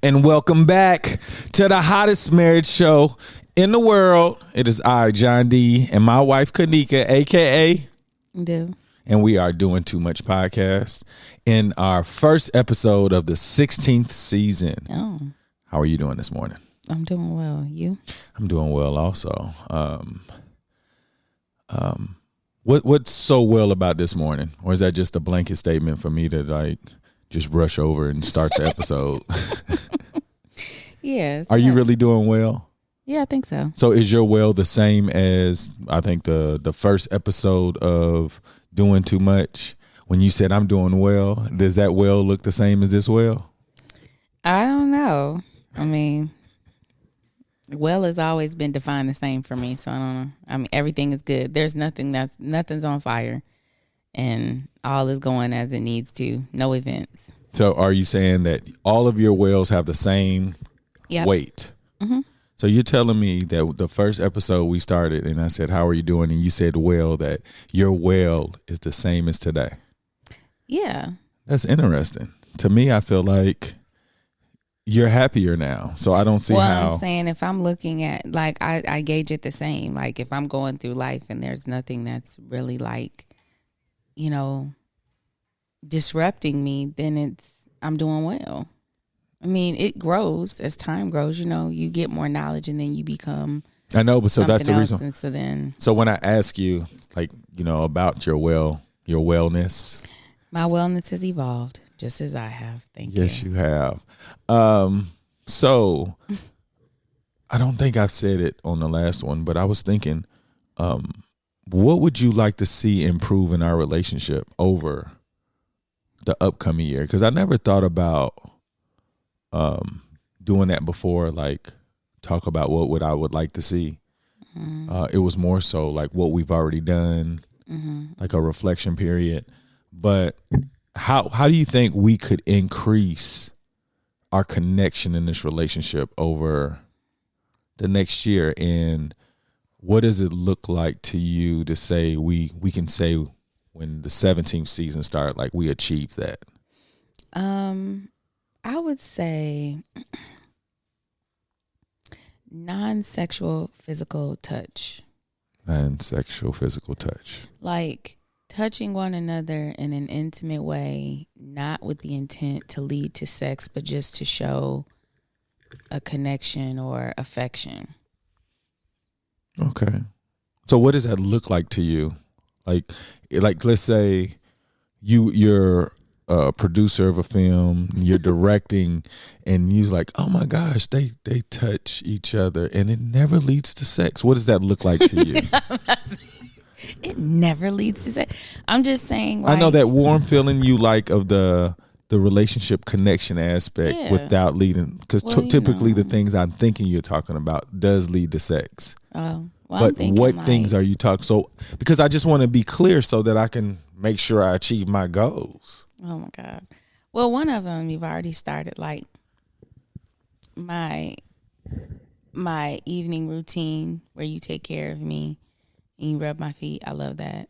And welcome back to the hottest marriage show in the world. It is I, John D, and my wife, Kanika, a.k.a. Do. And we are doing Too Much Podcast in our first episode of the 16th season. Oh. How are you doing this morning? I'm doing well. You? I'm doing well also. What's so well about this morning? Or is that just a blanket statement for me to just brush over and start the episode? Yes. Are you really doing well? Yeah, I think so. So is your well the same as I think the first episode of Doing Too Much? When you said I'm doing well, does that well look the same as this well? I don't know. I mean, well has always been defined the same for me, so I don't know. I mean, everything is good. There's nothing's on fire, and all is going as it needs to. No events. So are you saying that all of your wells have the same weight? Mm-hmm. So you're telling me that the first episode we started and I said, how are you doing? And you said, well, that your well is the same as today. Yeah. That's interesting. To me, I feel like you're happier now. So I don't see how. I'm saying if I'm looking at, I gauge it the same. Like if I'm going through life and there's nothing that's really disrupting me, then I'm doing well. I mean, it grows as time grows. You get more knowledge, and then you become. I know, but so that's the reason. So when I ask you, about your wellness, my wellness has evolved just as I have. Thank you. Yes, you have. So I don't think I said it on the last one, but I was thinking, what would you like to see improve in our relationship over the upcoming year? Because I never thought about doing that before, talk about what I would like to see. Mm-hmm. It was more so what we've already done, mm-hmm. A reflection period. But how do you think we could increase our connection in this relationship over the next year? And what does it look like to you to say we can say when the 17th season started, we achieved that? I would say non-sexual physical touch. Non-sexual physical touch. Touching one another in an intimate way, not with the intent to lead to sex, but just to show a connection or affection. Okay. So what does that look like to you? Let's say you're a producer of a film, you're directing, and you're oh my gosh, they touch each other and it never leads to sex. What does that look like to you? It never leads to sex. I'm just saying, I know that warm feeling you of the relationship connection aspect without leading, because typically the things I'm thinking you're talking about does lead to sex. Oh, well, but what things are you talking? So because I just want to be clear so that I can make sure I achieve my goals. Oh my God. Well, one of them you've already started, my evening routine where you take care of me and you rub my feet. I love that.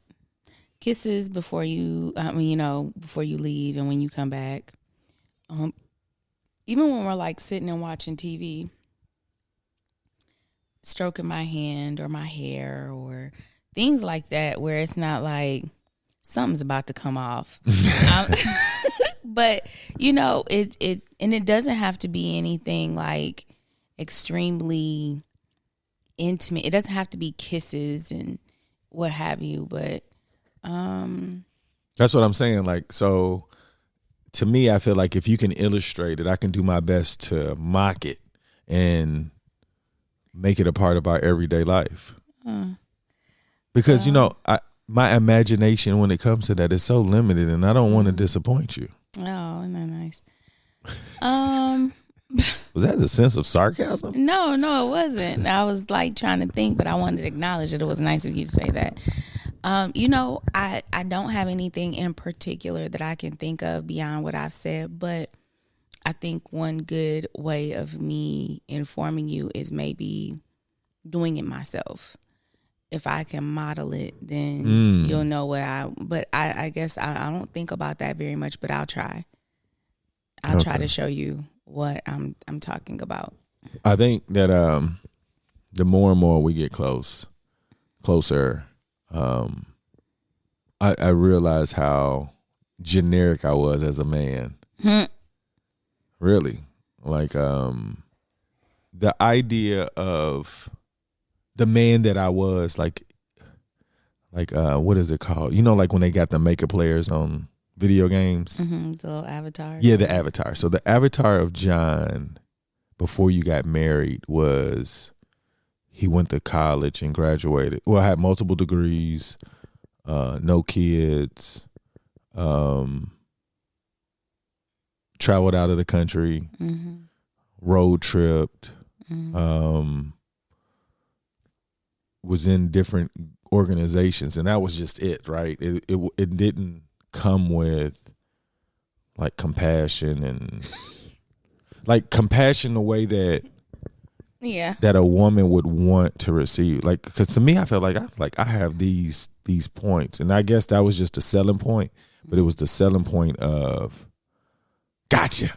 Kisses before you leave and when you come back. Even when we're sitting and watching TV, stroking my hand or my hair or things like that, where it's not something's about to come off. But it doesn't have to be anything extremely intimate. It doesn't have to be kisses and what have you, but that's what I'm saying. So to me, I feel if you can illustrate it, I can do my best to mock it and make it a part of our everyday life. Because my imagination when it comes to that is so limited, and I don't want to disappoint you. Oh, isn't that nice? Was that a sense of sarcasm? No, it wasn't. I was trying to think, but I wanted to acknowledge that it was nice of you to say that. I don't have anything in particular that I can think of beyond what I've said, but I think one good way of me informing you is maybe doing it myself. If I can model it, then you'll know but I guess I don't think about that very much, but I'll try. I'll try to show you what I'm talking about. I think that the more and more we get closer, I realize how generic I was as a man. Really. Like the idea of the man that I was, like what is it called? You know, like when they got the makeup players on video games? The little avatar. Yeah, the avatar. So the avatar of John before you got married was he went to college and graduated. Well, had multiple degrees, no kids, traveled out of the country, road tripped, was in different organizations, and that was just it, right? It didn't come with like compassion and like compassion the way that that a woman would want to receive. Like, because to me, I felt like I have these points, and I guess that was just a selling point, but it was the selling point of gotcha.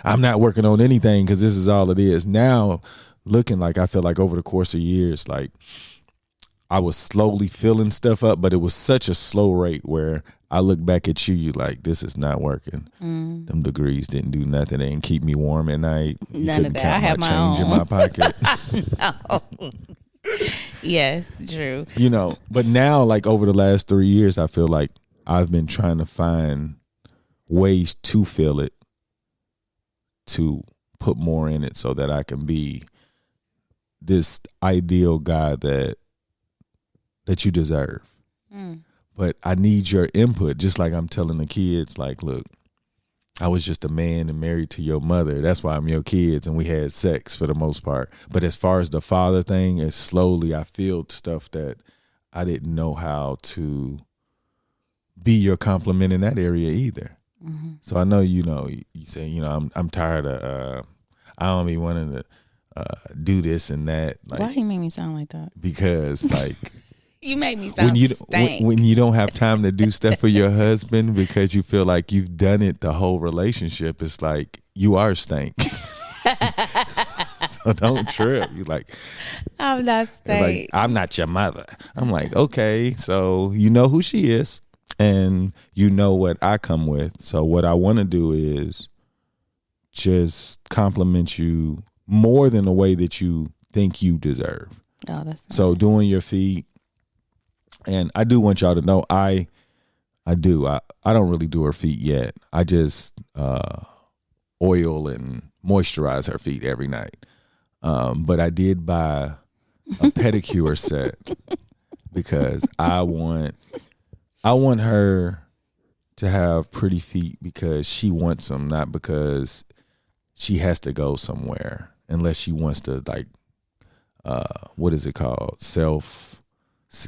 I'm not working on anything because this is all it is. Now, looking like I feel like over the course of years, like I was slowly filling stuff up, but it was such a slow rate where I look back at you like, this is not working. Them degrees didn't do nothing. They didn't keep me warm at night. You None of that. I have my change own in my pocket. No. Yes, true. You know, but now, like over the last 3 years, I feel like I've been trying to find ways to fill it, to put more in it so that I can be this ideal guy that you deserve. But I need your input, just like I'm telling the kids, like, look, I was just a man and married to your mother. That's why I'm your kids, and we had sex for the most part. But as far as the father thing, it's slowly I feel stuff that I didn't know how to be your compliment in that area either. So I know, you say, I'm tired of, I don't be wanting to do this and that. Like, why you make me sound like that? Because like, you make me sound when you don't have time to do stuff for your husband because you feel like you've done it the whole relationship, it's like you are stank. So don't trip. You like, I'm not stank. Like, I'm not your mother. I'm like, okay, so you know who she is and you know what I come with. So what I want to do is just compliment you more than the way that you think you deserve. Oh, that's nice. So doing your feet. And I do want y'all to know I do. I don't really do her feet yet. I just oil and moisturize her feet every night. But I did buy a pedicure set because I want her to have pretty feet because she wants them, not because she has to go somewhere unless she wants to, like, what is it called?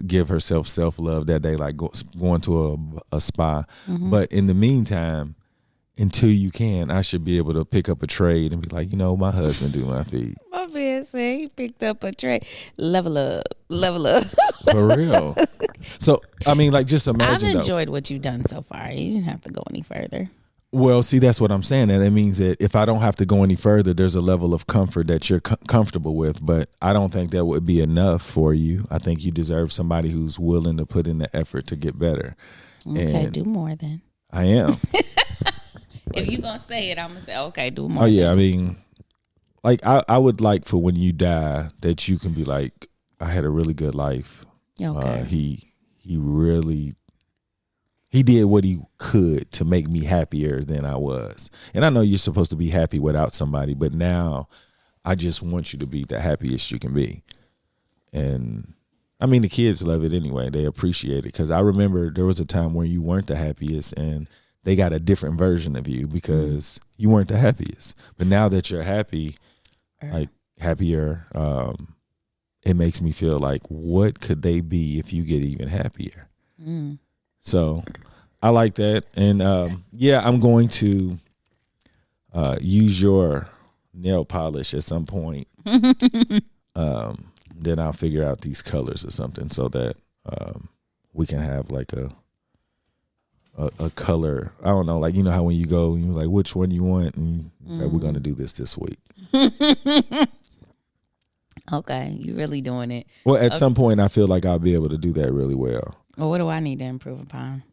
Give herself self-love that day, like going to a spa. But in the meantime, until you can, I should be able to pick up a trade and be like, my husband do my feet. My man said he picked up a trade. Level up. For real. So, I mean, like, just imagine. I've enjoyed what you've done so far. You didn't have to go any further. Well, see, that's what I'm saying. And that means that if I don't have to go any further, there's a level of comfort that you're comfortable with. But I don't think that would be enough for you. I think you deserve somebody who's willing to put in the effort to get better. Okay, do more then. I am. If you're going to say it, I'm going to say, okay, do more. Oh, yeah. I mean, like, I would like for when you die that you can be like, I had a really good life. Okay. He did what he could to make me happier than I was. And I know you're supposed to be happy without somebody, but now I just want you to be the happiest you can be. And I mean, the kids love it anyway. They appreciate it. Because I remember there was a time where you weren't the happiest and they got a different version of you because you weren't the happiest. But now that you're happy, like happier, it makes me feel like, what could they be if you get even happier? So I like that. And I'm going to use your nail polish at some point. Then I'll figure out these colors or something so that we can have like a color. I don't know, like, you know how when you go, you're like, which one you want, and like, we're gonna do this week. Okay, you really doing it. Well, at some point, I feel like I'll be able to do that really well. Well, what do I need to improve upon?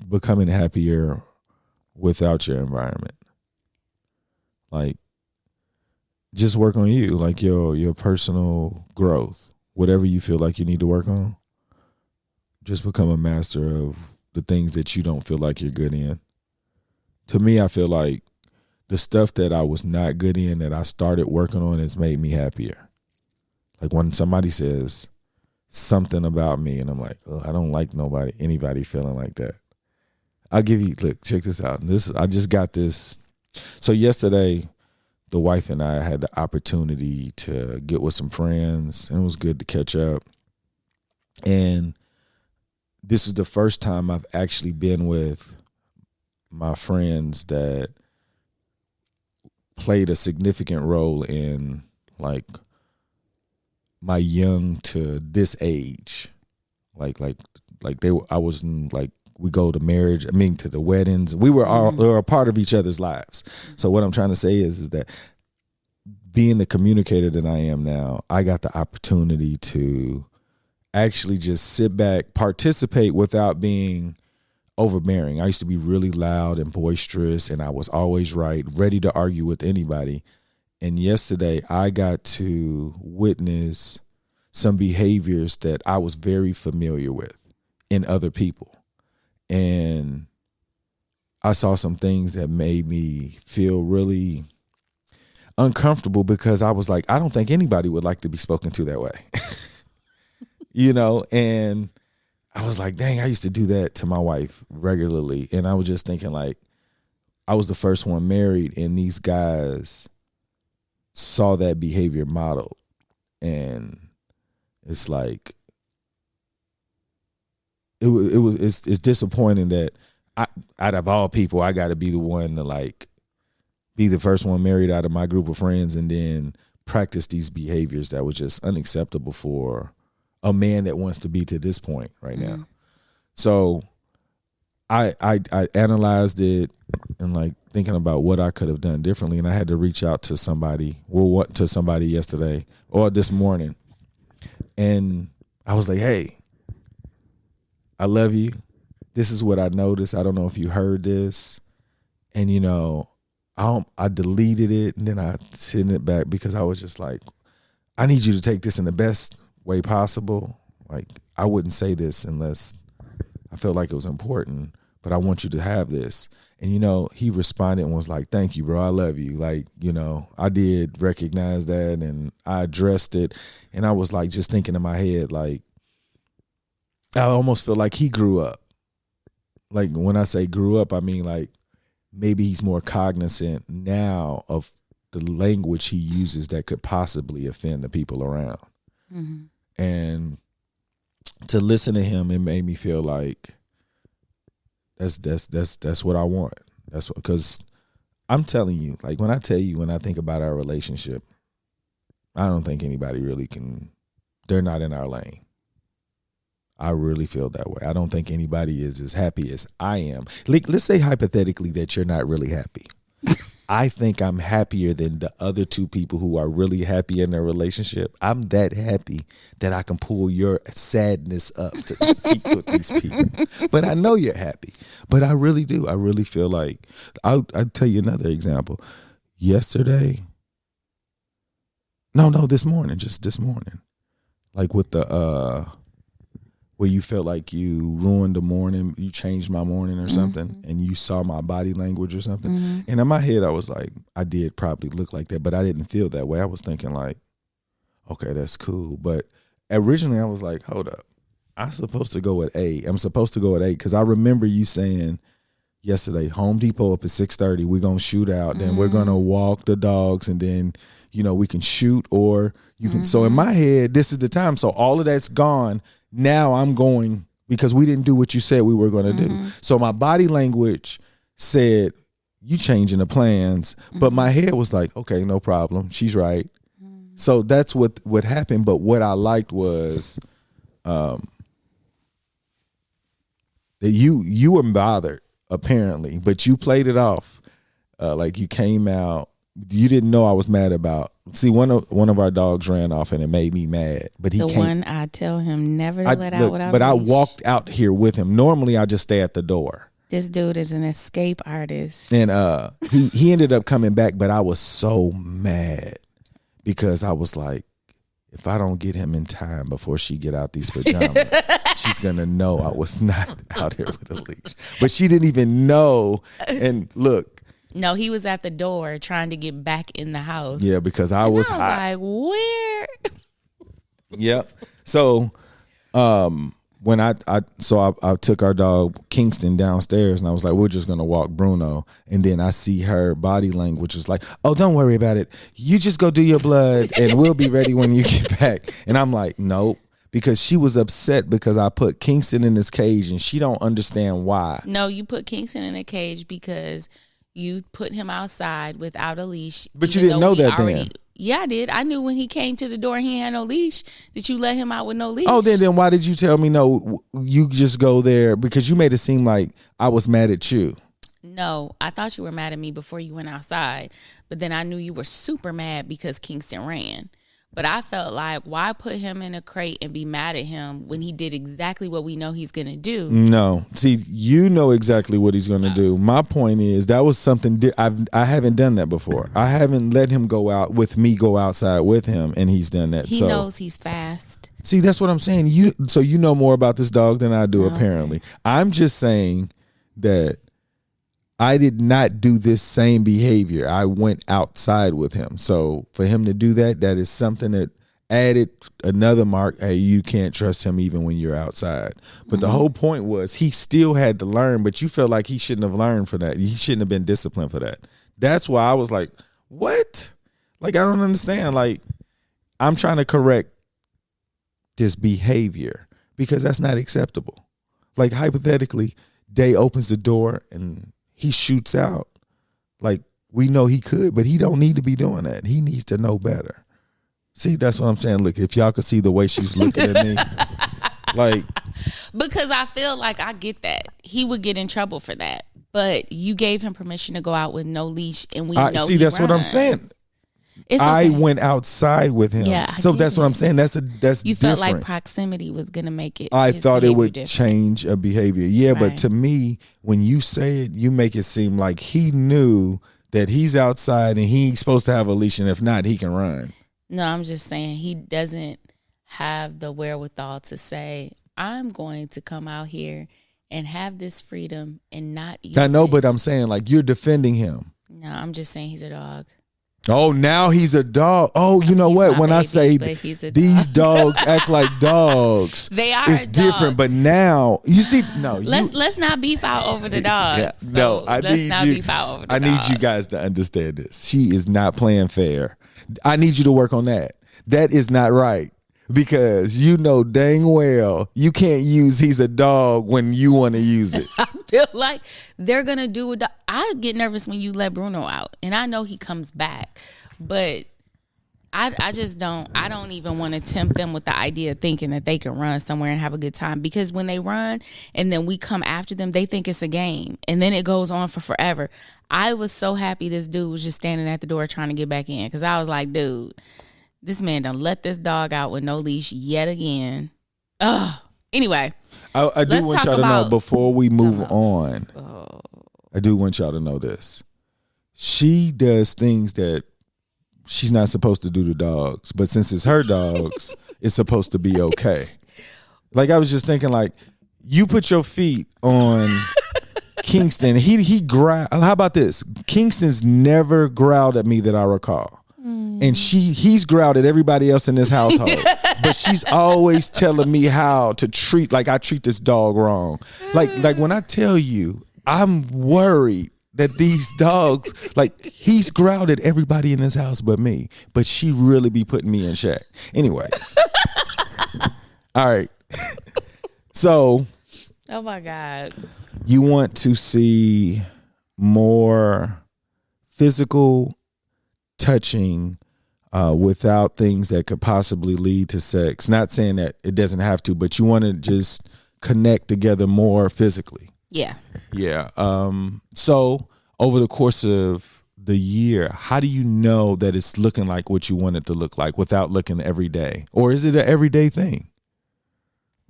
Becoming happier without your environment. Like, just work on you, like your personal growth. Whatever you feel like you need to work on, just become a master of the things that you don't feel like you're good in. To me, I feel like the stuff that I was not good in that I started working on has made me happier. Like when somebody says something about me and I'm like, oh, I don't like anybody feeling like that. I'll give you, look, check this out. I just got this. So yesterday, the wife and I had the opportunity to get with some friends, and it was good to catch up. And this is the first time I've actually been with my friends that played a significant role in like my young to this age. I was in, like, we go to marriage, to the weddings. We were a part of each other's lives. So what I'm trying to say is that being the communicator that I am now, I got the opportunity to actually just sit back, participate without being overbearing. I used to be really loud and boisterous, and I was always right, ready to argue with anybody. And yesterday I got to witness some behaviors that I was very familiar with in other people. And I saw some things that made me feel really uncomfortable because I was like, I don't think anybody would like to be spoken to that way. And I was like, dang, I used to do that to my wife regularly. And I was just thinking, like, I was the first one married, and these guys saw that behavior modeled. And it's like, it's disappointing that out of all people, I got to be the one to, like, be the first one married out of my group of friends and then practice these behaviors that was just unacceptable for a man that wants to be to this point right now. So I analyzed it and, like, thinking about what I could have done differently. And I had to reach out to somebody yesterday or this morning. And I was like, hey, I love you. This is what I noticed. I don't know if you heard this. And, I deleted it, and then I sent it back because I was just like, I need you to take this in the best way possible. Like, I wouldn't say this unless I felt like it was important, but I want you to have this. And, he responded and was like, thank you, bro. I love you. Like, I did recognize that, and I addressed it. And I was like, just thinking in my head, like, I almost feel like he grew up. Like, when I say grew up, I mean, like, maybe he's more cognizant now of the language he uses that could possibly offend the people around. Mm-hmm. And to listen to him, it made me feel like that's what I want. That's because I'm telling you, like, when I think about our relationship, I don't think anybody really they're not in our lane. I really feel that way. I don't think anybody is as happy as I am. Like, let's say hypothetically that you're not really happy. I think I'm happier than the other two people who are really happy in their relationship. I'm that happy that I can pull your sadness up to the feet with these people. But I know you're happy. But I really do. I really feel like, I'll tell you another example. Yesterday, this morning, like with the, where you felt like you ruined the morning, you changed my morning or something, and you saw my body language or something. Mm-hmm. And in my head, I was like, I did probably look like that, but I didn't feel that way. I was thinking like, okay, that's cool. But originally I was like, hold up. I'm supposed to go with A because I remember you saying yesterday, Home Depot up at 6:30, we're going to shoot out, then we're going to walk the dogs, and then, we can shoot or you can. So in my head, this is the time. So all of that's gone. Now I'm going because we didn't do what you said we were going to do. So my body language said, you changing the plans. But my head was like, okay, no problem. She's right. So that's what happened. But what I liked was that you were bothered apparently, but you played it off like you came out. You didn't know I was mad about. See, one of our dogs ran off and it made me mad. But he one I tell him never to let out without. But a I leash. walked out here with him. Normally, I just stay at the door. This dude is an escape artist. And he ended up coming back, but I was so mad because I was like, if I don't get him in time before she get out these pajamas, she's gonna know I was not out here with a leash. But she didn't even know. And look. No, he was at the door trying to get back in the house. Yeah, because I was like, where? Yep. So when I took our dog Kingston downstairs and I was like, we're just gonna walk Bruno, and then I see her body language was like, oh, don't worry about it, you just go do your blood and we'll be ready when you get back. And I'm like, nope, because she was upset because I put Kingston in his cage and she don't understand why. No, you put Kingston in a cage because you put him outside without a leash. But you didn't know that then. Yeah, I did. I knew when he came to the door and he had no leash that you let him out with no leash. Oh, then why did you tell me no, you just go there? Because you made it seem like I was mad at you. No, I thought you were mad at me before you went outside. But then I knew you were super mad because Kingston ran. But I felt like, why put him in a crate and be mad at him when he did exactly what we know he's going to do? No. See, you know exactly what he's going to do. My point is that was something I haven't done that before. I haven't let him go out with me, go outside with him, and he's done that. He knows he's fast. See, that's what I'm saying. You know more about this dog than I do, apparently. I'm just saying that I did not do this same behavior. I went outside with him. So for him to do that, that is something that added another mark. Hey, you can't trust him even when you're outside. But the whole point was he still had to learn, but you felt like he shouldn't have learned for that. He shouldn't have been disciplined for that. That's why I was like, what? Like, I don't understand. Like, I'm trying to correct this behavior because that's not acceptable. Like, hypothetically, Day opens the door and he shoots out. Like, we know he could, but he don't need to be doing that. He needs to know better. See, that's what I'm saying. Look, if y'all could see the way she's looking at me, like. Because I feel like I get that. He would get in trouble for that. But you gave him permission to go out with no leash, and we know see, that's what I'm saying. Okay. I went outside with him. Yeah, so that's what I'm saying. That's you different. Felt like proximity was gonna make it. I thought it would change a behavior. Yeah, right. But to me, when you say it, you make it seem like he knew that he's outside and he's supposed to have a leash, and if not, he can run. No, I'm just saying he doesn't have the wherewithal to say, I'm going to come out here and have this freedom and not use I know, it. but I'm saying, like, you're defending him. No, I'm just saying he's a dog. Oh, now he's a dog. Oh, you know what? When I say these dogs act like dogs, they are. It's different. But now you see, no. Let's not beef out over the dogs. Yeah, no, beef out over the dogs. I need you guys to understand this. She is not playing fair. I need you to work on that. That is not right. Because you know dang well you can't use he's a dog when you want to use it. I feel like they're going to do it. I get nervous when you let Bruno out. And I know he comes back. But I just don't. I don't even want to tempt them with the idea of thinking that they can run somewhere and have a good time. Because when they run and then we come after them, they think it's a game. And then it goes on for forever. I was so happy this dude was just standing at the door trying to get back in. Because I was like, dude, this man done let this dog out with no leash yet again. Ugh. Anyway. I do want y'all to know before we move on. I do want y'all to know this. She does things that she's not supposed to do to dogs. But since it's her dogs, it's supposed to be okay. Like, I was just thinking, like, you put your feet on Kingston. He growled. How about this? Kingston's never growled at me that I recall. And he's growled at everybody else in this household. But she's always telling me how to treat, like I treat this dog wrong. Like when I tell you, I'm worried that these dogs, like he's growled at everybody in this house but me. But she really be putting me in check. Anyways. All right. So. Oh my God. You want to see more physical touching without things that could possibly lead to sex. Not saying that it doesn't have to, but you want to just connect together more physically. Yeah. Yeah. So over the course of the year, how do you know that it's looking like what you want it to look like without looking every day? Or is it an everyday thing?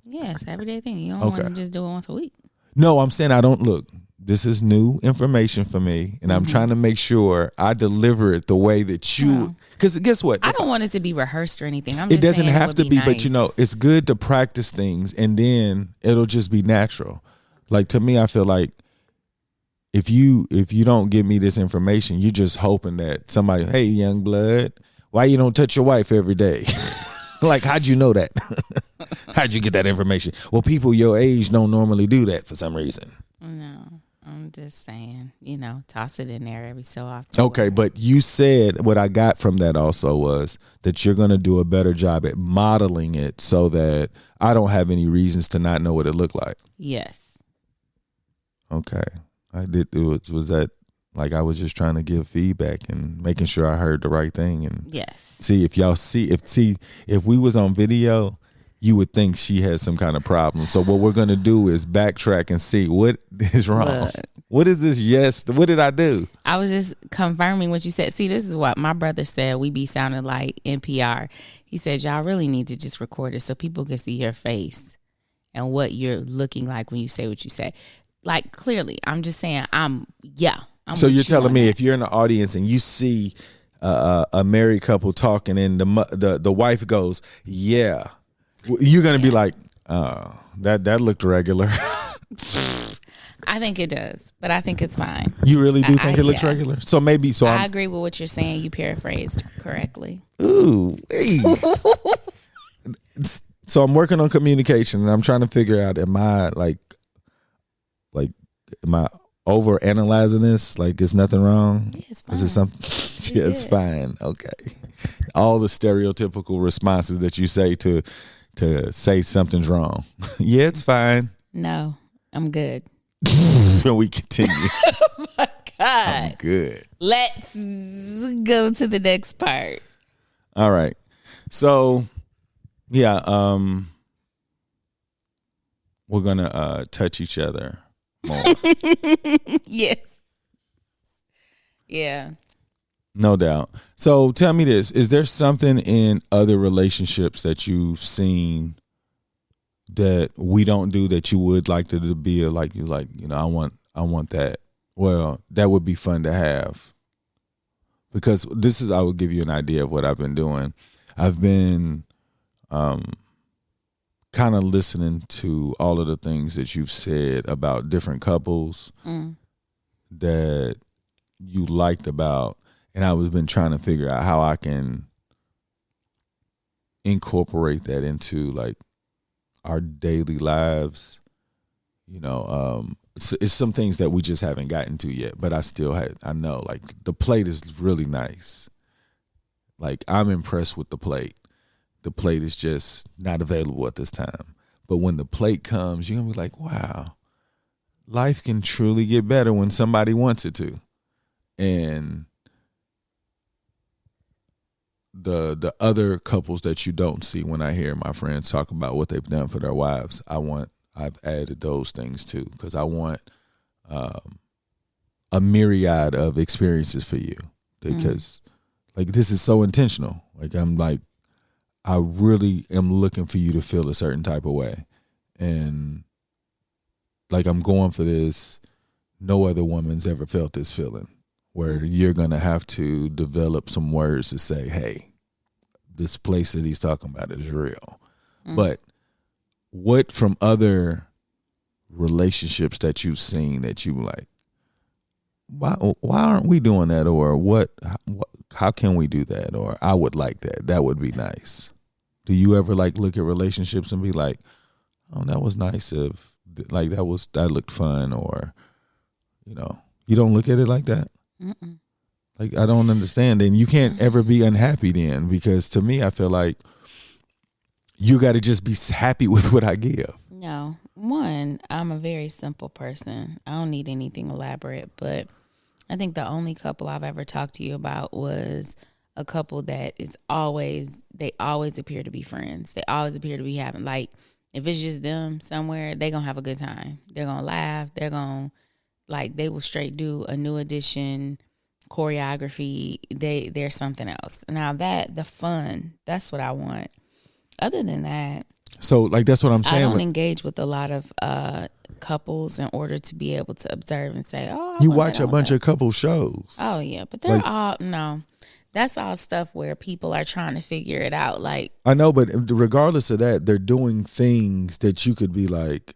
Yeah, it's an everyday thing. You don't want to just do it once a week. No, I'm saying I don't look. This is new information for me, and I'm trying to make sure I deliver it the way that you. Because guess what? I don't want it to be rehearsed or anything. It doesn't have to be, but it's good to practice things, and then it'll just be natural. Like to me, I feel like if you don't give me this information, you're just hoping that somebody, hey, young blood, why you don't touch your wife every day? Like, how'd you know that? How'd you get that information? Well, people your age don't normally do that for some reason. No, I'm just saying, toss it in there every so often. Okay, but you said what I got from that also was that you're going to do a better job at modeling it so that I don't have any reasons to not know what it looked like. Yes. Okay. I did. Was that like I was just trying to give feedback and making sure I heard the right thing? And yes. See if y'all if we was on video, you would think she has some kind of problem. So what we're gonna do is backtrack and see what is wrong. Look, what is this? Yes. What did I do? I was just confirming what you said. See, this is what my brother said. We be sounding like NPR. He said y'all really need to just record it so people can see your face and what you're looking like when you say what you say. Like, clearly, I'm just saying, I'm so you're telling me if you're in the audience and you see a married couple talking and the wife goes, yeah, you're going to be like, that looked regular. I think it does, but I think it's fine. You really do think it looks regular? So maybe, I agree with what you're saying. You paraphrased correctly. Ooh, hey. So I'm working on communication and I'm trying to figure out, am I am I over analyzing this? Like, is nothing wrong? Yeah, it's fine. Is it something? Yeah, it's fine. Okay. All the stereotypical responses that you say to say something's wrong. Yeah, it's fine. No, I'm good. And we continue. Oh my God. I'm good. Let's go to the next part. All right. So, yeah, we're gonna touch each other more. Yes. Yeah. No doubt. So tell me this. Is there something in other relationships that you've seen that we don't do that you would like to be I want that. Well, that would be fun to have. Because I will give you an idea of what I've been doing. I've been kind of listening to all of the things that you've said about different couples that you liked about, and I was been trying to figure out how I can incorporate that into like our daily lives. It's some things that we just haven't gotten to yet, but I know like the plate is really nice. Like, I'm impressed with the plate. The plate is just not available at this time. But when the plate comes, you're going to be like, wow, life can truly get better when somebody wants it to. And the other couples that you don't see, when I hear my friends talk about what they've done for their wives, I've added those things too, because I want a myriad of experiences for you. Because like, this is so intentional. Like, I really am looking for you to feel a certain type of way. And like, I'm going for this. No other woman's ever felt this feeling where you're going to have to develop some words to say, hey, this place that he's talking about is real. But what from other relationships that you've seen that you like, why aren't we doing that? Or how can we do that? Or I would like that. That would be nice. Do you ever like look at relationships and be like, oh, that was nice if like that looked fun? Or, you don't look at it like that? Mm-mm. Like, I don't understand. And you can't ever be unhappy then, because to me, I feel like you got to just be happy with what I give. No. One, I'm a very simple person. I don't need anything elaborate, but I think the only couple I've ever talked to you about was a couple that they always appear to be friends. They always appear to be having, like, If it's just them somewhere, they gonna have a good time. They're gonna laugh. They're gonna they will straight do a New Edition choreography. They're something else. Now the fun, that's what I want. Other than that, so like that's what I'm saying. I don't engage with a lot of couples in order to be able to observe and say, "Oh, you watch a bunch of couple shows." Oh yeah, but they're all no. That's all stuff where people are trying to figure it out. Like I know, but regardless of that, they're doing things that you could be like,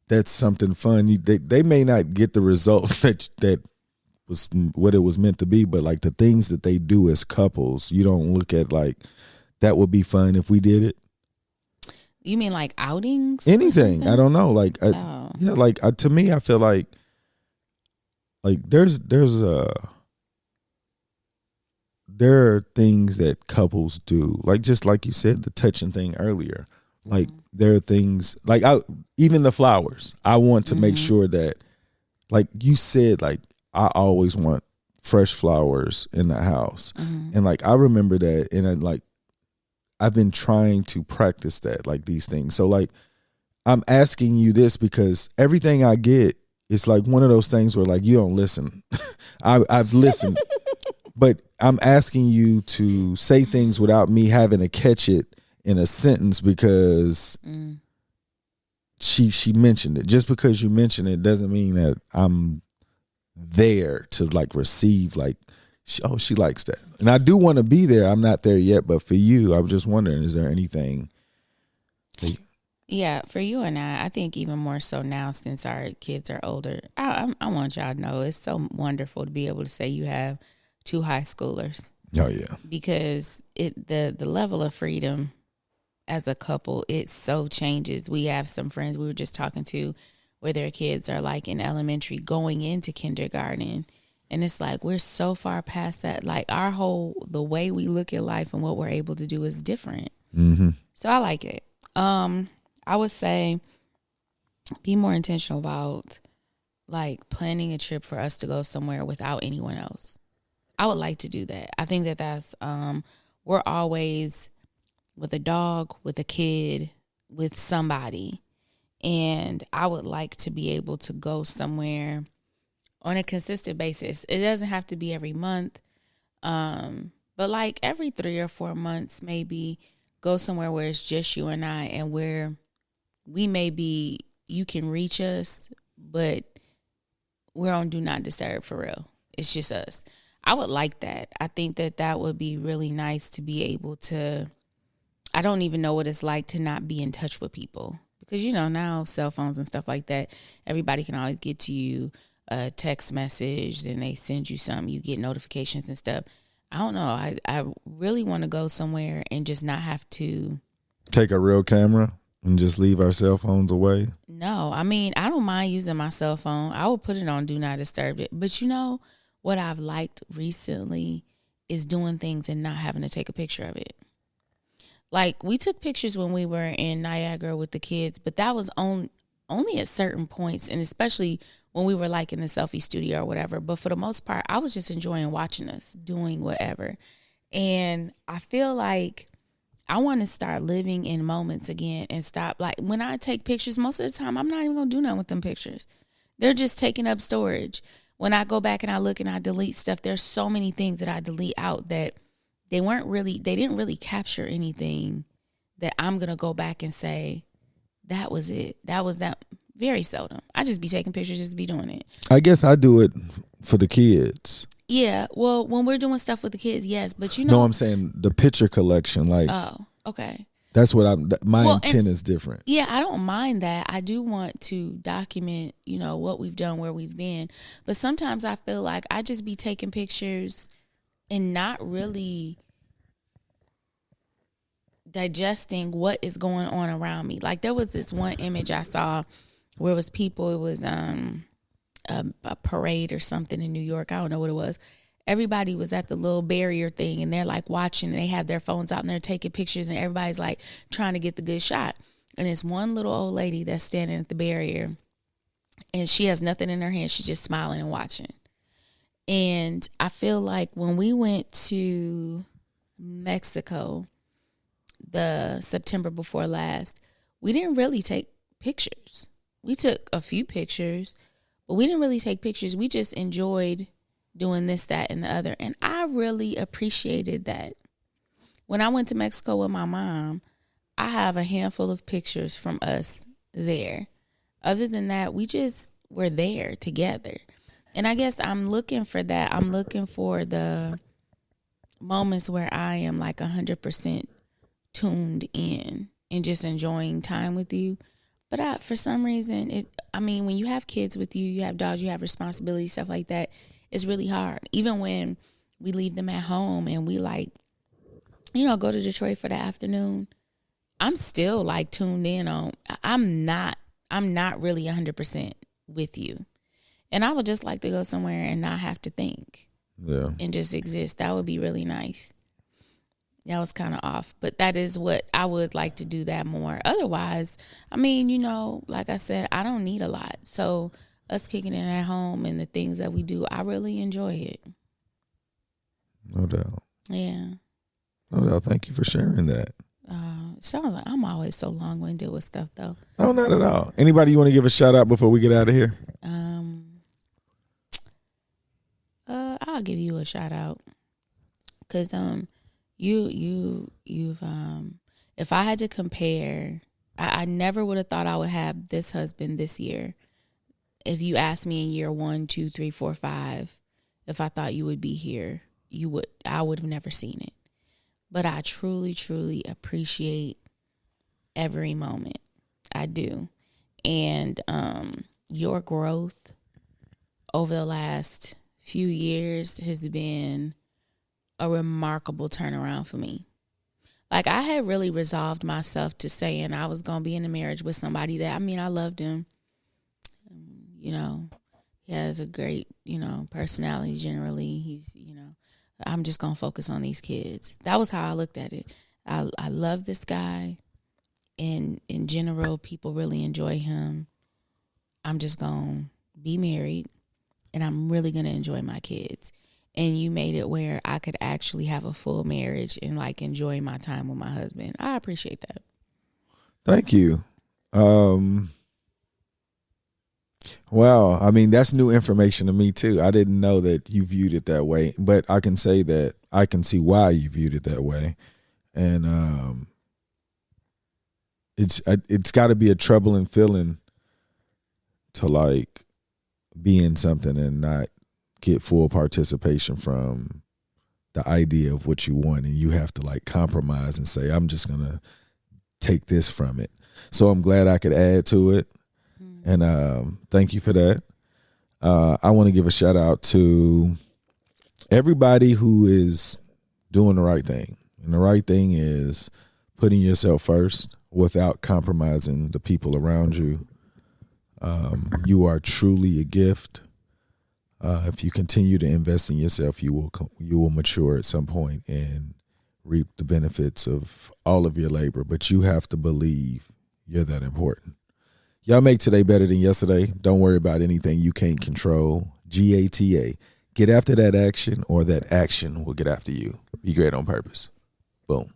"That's something fun." They may not get the result that was what it was meant to be, but like the things that they do as couples, you don't look at like that would be fun if we did it. You mean like outings? Anything. I don't know. Like, yeah, like to me, I feel like there are things that couples do. Like, just like you said, the touching thing earlier. Like, there are things like even the flowers. I want to make sure that, like you said, like I always want fresh flowers in the house. And like, I remember that. And I've been trying to practice that, like these things. So like, I'm asking you this because everything I get, it's like one of those things where like, you don't listen. I've listened, but I'm asking you to say things without me having to catch it in a sentence because she mentioned it. Just because you mentioned it doesn't mean that I'm there to like receive like, she likes that. And I do want to be there. I'm not there yet, but for you, I was just wondering, is there anything? Yeah, for you and I think even more so now since our kids are older, I want y'all to know it's so wonderful to be able to say you have 2 high schoolers. Oh yeah, because the level of freedom as a couple, it so changes. We have some friends we were just talking to where their kids are like in elementary going into kindergarten. And it's like, we're so far past that. Like the way we look at life and what we're able to do is different. So I like it. I would say be more intentional about like planning a trip for us to go somewhere without anyone else. I would like to do that. I think that's, we're always with a dog, with a kid, with somebody. And I would like to be able to go somewhere on a consistent basis. It doesn't have to be every month, but like every 3 or 4 months, maybe go somewhere where it's just you and I, and where you can reach us, but we're on do not disturb for real. It's just us. I would like that. I think that would be really nice to be able to. I don't even know what it's like to not be in touch with people because now cell phones and stuff like that, everybody can always get to you. A text message, then they send you something, you get notifications and stuff. I don't know. I really want to go somewhere and just not have to take a real camera and just leave our cell phones away. No, I mean, I don't mind using my cell phone. I will put it on do not disturb it. But what I've liked recently is doing things and not having to take a picture of it. Like we took pictures when we were in Niagara with the kids, but that was only at certain points, and especially when we were like in the selfie studio or whatever. But for the most part, I was just enjoying watching us doing whatever. And I feel like I want to start living in moments again and stop. Like when I take pictures, most of the time, I'm not even going to do nothing with them pictures. They're just taking up storage. When I go back and I look and I delete stuff, there's so many things that I delete out that they didn't really capture anything that I'm going to go back and say, that was it. That was that. Very seldom. I just be taking pictures just to be doing it. I guess I do it for the kids. Yeah. Well, when we're doing stuff with the kids, yes. But No, I'm saying the picture collection. Like, oh, okay. That's what my intent is different. Yeah, I don't mind that. I do want to document, what we've done, where we've been. But sometimes I feel like I just be taking pictures and not really digesting what is going on around me. Like there was this one image I saw where it was people, it was a parade or something in New York. I don't know what it was. Everybody was at the little barrier thing and they're like watching and they have their phones out and they're taking pictures and everybody's like trying to get the good shot. And it's one little old lady that's standing at the barrier and she has nothing in her hand. She's just smiling and watching. And I feel like when we went to Mexico, the September before last, we didn't really take pictures. We took a few pictures, but we didn't really take pictures. We just enjoyed doing this, that, and the other. And I really appreciated that. When I went to Mexico with my mom, I have a handful of pictures from us there. Other than that, we just were there together. And I guess I'm looking for that. I'm looking for the moments where I am like 100% tuned in and just enjoying time with you. But for some reason, when you have kids with you, you have dogs, you have responsibilities, stuff like that, it's really hard. Even when we leave them at home and we go to Detroit for the afternoon, I'm still like tuned in on, I'm not really 100% with you. And I would just like to go somewhere and not have to think. Yeah. And just exist. That would be really nice. That was kind of off. But that is what I would like to do that more. Otherwise, like I said, I don't need a lot. So us kicking it at home and the things that we do, I really enjoy it. No doubt. Yeah. No doubt. Thank you for sharing that. Sounds like I'm always so long-winded with stuff, though. No, not at all. Anybody you want to give a shout out before we get out of here? I'll give you a shout out because you've if I had to compare, I never would have thought I would have this husband this year. If you asked me in year 1, 2, 3, 4, 5, if I thought you would be here, I would have never seen it. But I truly, truly appreciate every moment. I do. And your growth over the last few years has been a remarkable turnaround for me. Like, I had really resolved myself to saying I was going to be in a marriage with somebody that, I loved him. He has a great, personality generally. He's, I'm just going to focus on these kids. That was how I looked at it. I love this guy. And in general, people really enjoy him. I'm just going to be married and I'm really going to enjoy my kids. And you made it where I could actually have a full marriage and like enjoy my time with my husband. I appreciate that. Thank you. Wow. That's new information to me too. I didn't know that you viewed it that way, but I can say that I can see why you viewed it that way. And it's got to be a troubling feeling to like be in something and not get full participation from the idea of what you want, and you have to like compromise and say, I'm just gonna take this from it. So I'm glad I could add to it. And thank you for that. I want to give a shout out to everybody who is doing the right thing. And the right thing is putting yourself first without compromising the people around you. You are truly a gift. If you continue to invest in yourself, you will mature at some point and reap the benefits of all of your labor. But you have to believe you're that important. Y'all make today better than yesterday. Don't worry about anything you can't control. GATA. Get after that action, or that action will get after you. Be great on purpose. Boom.